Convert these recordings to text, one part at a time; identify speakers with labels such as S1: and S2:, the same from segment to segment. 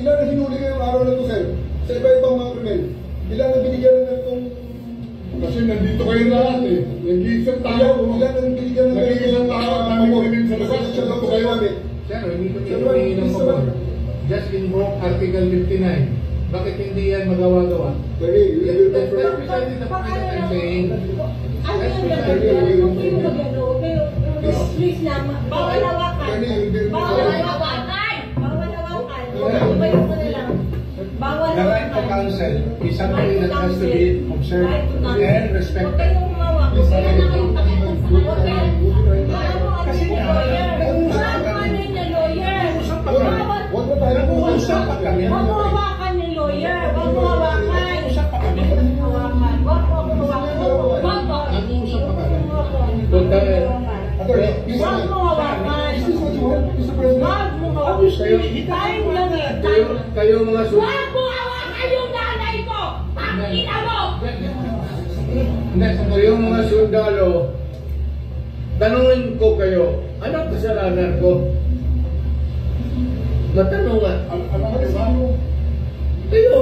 S1: ilan na hinuli ngayong araw na ito, sir? Sa iba-ibang mga krimen. Ilan na binigyan ng ganitong...
S2: Kasi nandito kayo lahat eh. Nag-iisang tao.
S1: Ilan na binigyan ng
S2: nag-iisang tao at namin krimen sa labas.
S1: Sir,
S3: hindi ko hiningi ng pabor. Just invoke Article 59. Bakit hindi yan magawa-gawa? That's precisely the point that I'm saying.
S4: Please lang, bawal hawakan. Bawal hawakan. Bawal hawakan. Umayo ko na lang. Bawal hawakan.
S5: The right to counsel is something that has to be observed and respected.
S4: Huwag kayong humawak. Huwag kayong nakipakita sa lawyer. Kasi nga, hawakan niya lawyer.
S1: Huwag na tayo
S5: Nag-uusap pa kami.
S4: Huwag mo hawakan ni lawyer. Huwag mo hawakan.
S5: Nag-uusap pa kami.
S4: Hawakan. Huwag mo hawakan. Huwag mo.
S5: Nag-uusap pa kami.
S4: Huwag mo hawakan. Huwag mo hawakan. Time lang eh.
S3: Kayo mga
S4: Huwag mo hawakan yung nanay ko! Pakita mo!
S3: Kayo mga sundalo, tanungin ko kayo, anong kasalanan ko? Matanong nga. Kayo,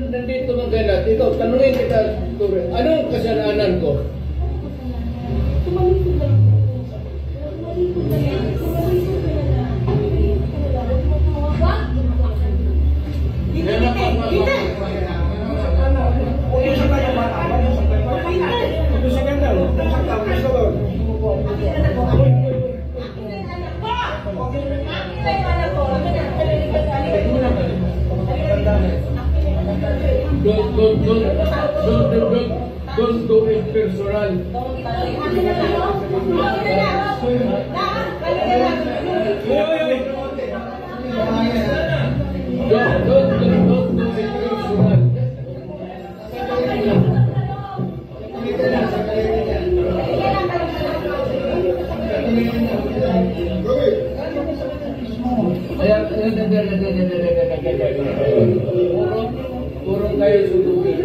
S3: nandito magalat. Ikaw, tanungin kita, Tore, anong kasalanan ko?
S4: Tumalikod lang. Tumalikod lang. Tumalikod ka na lang. Huwag! Dito, dito!
S5: Uusap tayo ba? Uusap ka na. Uusap ka. Uusap ka.
S3: Don't do it personal. Don't do it personal. Purong kayo sudugin.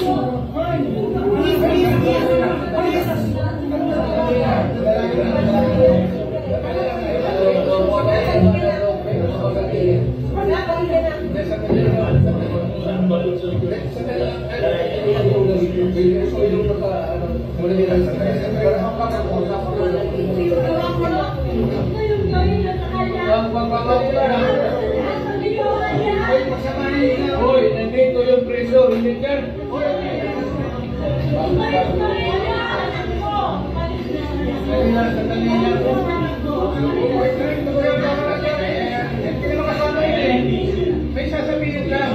S3: Hoy, nandito yung preso, hindi ka?
S5: May sasabihin lang.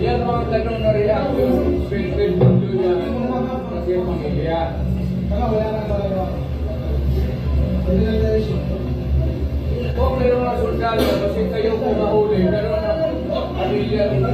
S3: Yan mga tanong na reaction, special video yan kasi pamilya. Kung meron mga sundalo, kasi kayo kumahuli, meron na pamilya rin.